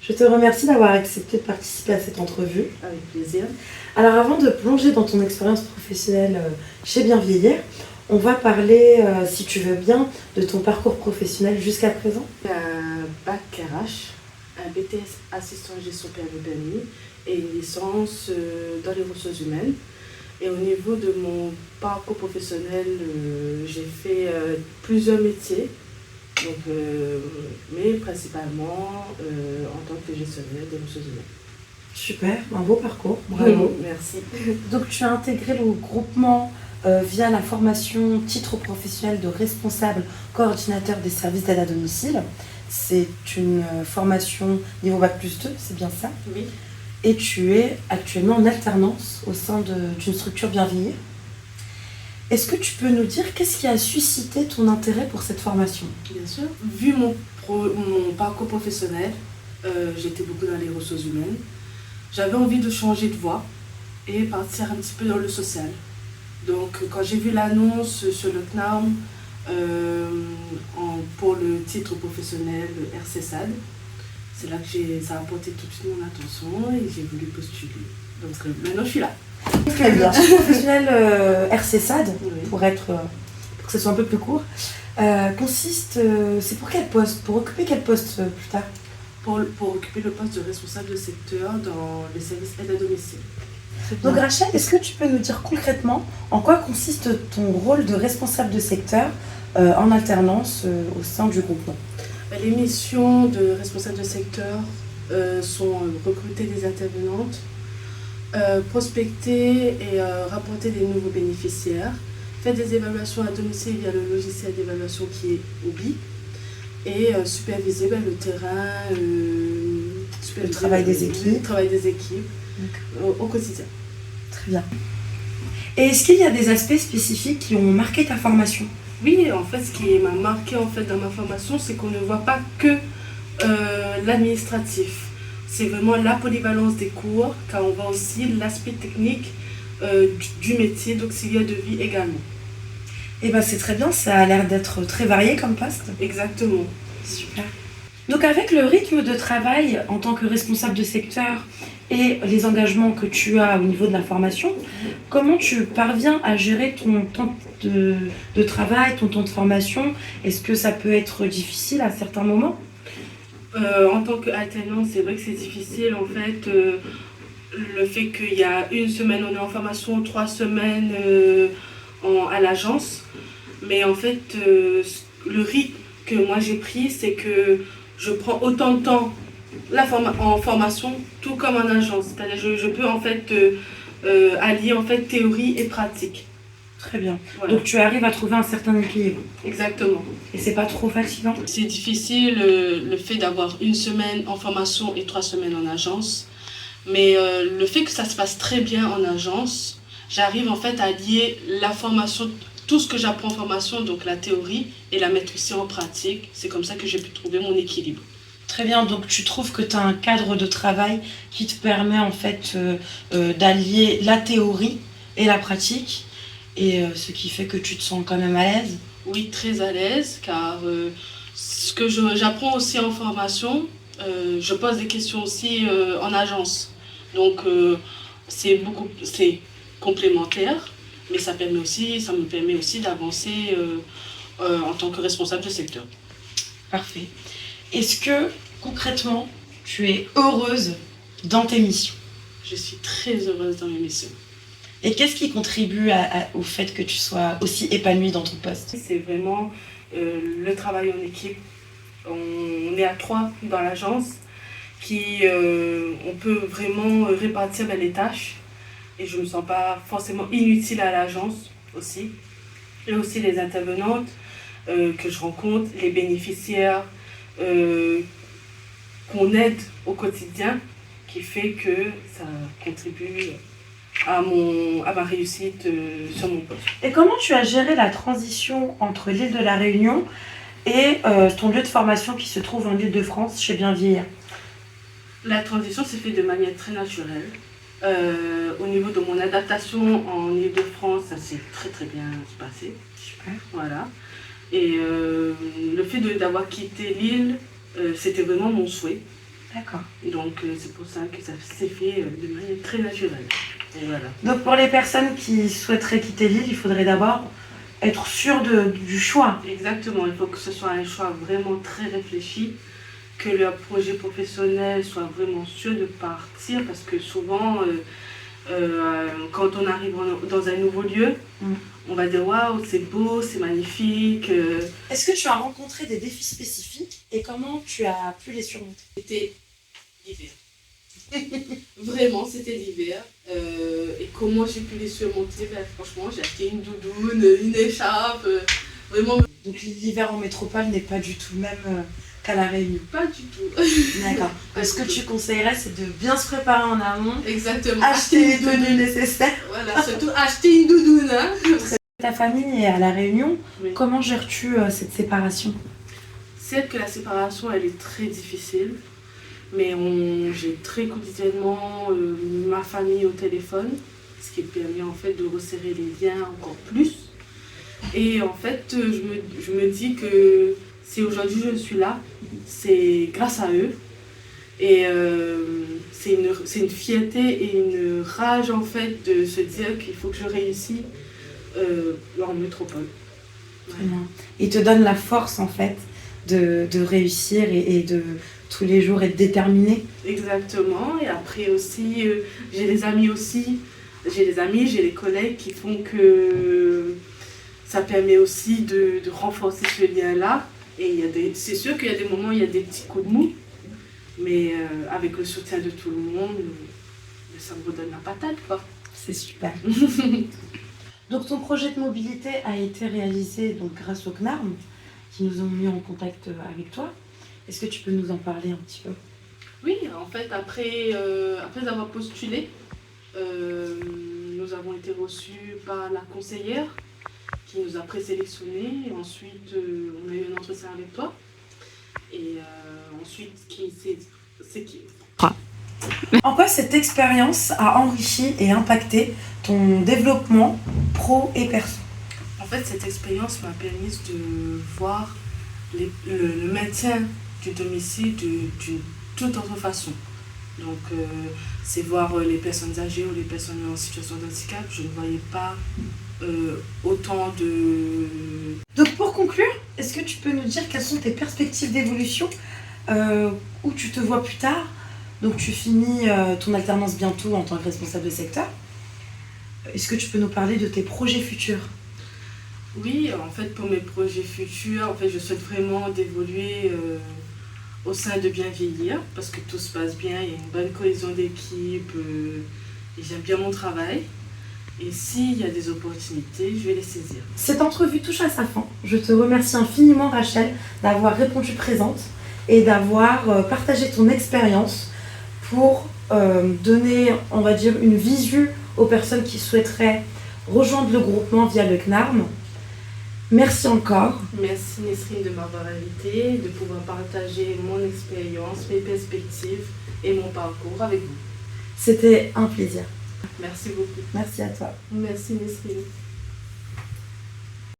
Je te remercie d'avoir accepté de participer à cette entrevue. Avec plaisir. Alors avant de plonger dans ton expérience professionnelle chez Bien Vieillir, on va parler, si tu veux bien, de ton parcours professionnel jusqu'à présent. Un bac RH, un BTS assistant gestion permis et une licence dans les ressources humaines. Et au niveau de mon parcours professionnel, j'ai fait plusieurs métiers, donc, mais principalement en tant que gestionnaire des ressources humaines. Super, un beau parcours, bravo. Merci. Donc tu as intégré le groupement via la formation titre professionnel de responsable coordinateur des services d'aide à domicile. C'est une formation niveau Bac+2, c'est bien ça? Oui. Et tu es actuellement en alternance au sein d'une structure Bien Vieillir. Est-ce que tu peux nous dire qu'est-ce qui a suscité ton intérêt pour cette formation? Bien sûr. Vu mon parcours professionnel, j'étais beaucoup dans les ressources humaines. J'avais envie de changer de voie et partir un petit peu dans le social. Donc quand j'ai vu l'annonce sur le CNAM pour le titre professionnel RCSAD, c'est là que ça a porté tout de suite mon attention et j'ai voulu postuler. Donc maintenant je suis là. Très bien. Professionnel RCSAD, Oui. pour que ce soit un peu plus court, c'est pour quel poste? Pour occuper quel poste plus tard? Pour occuper le poste de responsable de secteur dans les services aide à domicile. Donc Rachel, est-ce que tu peux nous dire concrètement en quoi consiste ton rôle de responsable de secteur en alternance au sein du groupement? Les missions de responsable de secteur sont recruter des intervenantes, prospecter et rapporter des nouveaux bénéficiaires, faire des évaluations à domicile via le logiciel d'évaluation qui est OBI et superviser le terrain, Le travail des équipes. Au quotidien. Très bien. Et est-ce qu'il y a des aspects spécifiques qui ont marqué ta formation? Oui, en fait, ce qui m'a marqué dans ma formation, c'est qu'on ne voit pas que l'administratif. C'est vraiment la polyvalence des cours, car on voit aussi l'aspect technique du métier d'auxiliaire de vie également. Eh bien, c'est très bien, ça a l'air d'être très varié comme poste. Exactement. Super. Donc avec le rythme de travail en tant que responsable de secteur et les engagements que tu as au niveau de la formation, comment tu parviens à gérer ton temps de travail, ton temps de formation? Est-ce que ça peut être difficile à certains moments? En tant qu'alternant, c'est vrai que c'est difficile. En fait, le fait qu'il y a une semaine on est en formation, 3 semaines à l'agence. Mais en fait, le rythme que moi j'ai pris, c'est que je prends autant de temps en formation, tout comme en agence. C'est-à-dire je peux en fait allier en fait théorie et pratique. Très bien. Voilà. Donc tu arrives à trouver un certain équilibre. Exactement. Et c'est pas trop fatigant? C'est difficile le fait d'avoir une semaine en formation et 3 semaines en agence. Mais le fait que ça se passe très bien en agence, j'arrive en fait à lier la formation, tout ce que j'apprends en formation, donc la théorie, et la mettre aussi en pratique. C'est comme ça que j'ai pu trouver mon équilibre. Très bien, donc tu trouves que tu as un cadre de travail qui te permet en fait d'allier la théorie et la pratique, et ce qui fait que tu te sens quand même à l'aise? Oui, très à l'aise, car ce que j'apprends aussi en formation, je pose des questions aussi en agence. Donc c'est complémentaire, mais ça me permet aussi d'avancer en tant que responsable de secteur. Parfait. Est-ce que concrètement tu es heureuse dans tes missions? Je suis très heureuse dans mes missions. Et qu'est-ce qui contribue au fait que tu sois aussi épanouie dans ton poste? C'est vraiment le travail en équipe. On est à 3 dans l'agence, on peut vraiment répartir les tâches. Et je ne me sens pas forcément inutile à l'agence aussi. Et aussi les intervenantes que je rencontre, les bénéficiaires qu'on aide au quotidien, qui fait que ça contribue à ma réussite sur mon poste. Et comment tu as géré la transition entre l'île de la Réunion et ton lieu de formation qui se trouve en Île-de-France chez Bien Vieillir? La transition s'est faite de manière très naturelle. Au niveau de mon adaptation en Île-de-France, ça s'est très très bien passé. Super. Voilà. Et le fait d'avoir quitté l'île, c'était vraiment mon souhait. D'accord. Donc c'est pour ça que ça s'est fait de manière très naturelle. Et voilà. Donc pour les personnes qui souhaiteraient quitter l'île, il faudrait d'abord être sûr du choix. Exactement, il faut que ce soit un choix vraiment très réfléchi, que leur projet professionnel soit vraiment sûr de partir, parce que souvent, quand on arrive dans un nouveau lieu, on va dire waouh, c'est beau, c'est magnifique. Est-ce que tu as rencontré des défis spécifiques et comment tu as pu les surmonter? C'était l'hiver. Vraiment, c'était l'hiver. Et comment j'ai pu les surmonter? Ben, franchement, j'ai acheté une doudoune, une écharpe. Vraiment. Donc l'hiver en métropole n'est pas du tout le même qu'à La Réunion. Pas du tout. D'accord. Ce que tu conseillerais, c'est de bien se préparer en amont. Exactement. Acheter les tenues nécessaires. Voilà, surtout acheter une doudoune. Hein. Ta famille est à La Réunion. Oui. Comment gères-tu cette séparation? C'est que la séparation, elle est très difficile. Mais j'ai très quotidiennement ma famille au téléphone, ce qui permet en fait de resserrer les liens encore plus. Et en fait, je me dis que si aujourd'hui je suis là, c'est grâce à eux. Et c'est une fierté et une rage en fait de se dire qu'il faut que je réussisse en métropole. Très bien. Ils te donnent la force en fait de réussir et de tous les jours être déterminé. Exactement. Et après aussi, j'ai des amis aussi. J'ai des amis, j'ai des collègues qui font que ça permet aussi de renforcer ce lien-là. Et c'est sûr qu'il y a des moments où il y a des petits coups de mou. Mais avec le soutien de tout le monde, ça me redonne la patate, quoi. C'est super. Donc ton projet de mobilité a été réalisé donc, grâce au CNARM, qui nous ont mis en contact avec toi. Est-ce que tu peux nous en parler un petit peu? Oui, en fait, après avoir postulé, nous avons été reçus par la conseillère qui nous a présélectionnés. Ensuite, on a eu un entretien avec toi. Et ensuite, En quoi cette expérience a enrichi et impacté ton développement pro et perso? En fait, cette expérience m'a permis de voir le maintien du domicile d'une toute autre façon. Donc, c'est voir les personnes âgées ou les personnes en situation de handicap. Je ne voyais pas autant de... Donc pour conclure, est-ce que tu peux nous dire quelles sont tes perspectives d'évolution, où tu te vois plus tard? Donc tu finis ton alternance bientôt en tant que responsable de secteur. Est-ce que tu peux nous parler de tes projets futurs? Oui, en fait, pour mes projets futurs, en fait, je souhaite vraiment d'évoluer au sein de Bien Vieillir, parce que tout se passe bien, il y a une bonne cohésion d'équipe, et j'aime bien mon travail. Et s'il y a des opportunités, je vais les saisir. Cette entrevue touche à sa fin. Je te remercie infiniment, Rachel, d'avoir répondu présente et d'avoir partagé ton expérience pour donner, on va dire, une visu aux personnes qui souhaiteraient rejoindre le groupement via le CNARM. Merci encore. Merci Nesrine de m'avoir invitée, de pouvoir partager mon expérience, mes perspectives et mon parcours avec vous. C'était un plaisir. Merci beaucoup. Merci à toi. Merci Nesrine.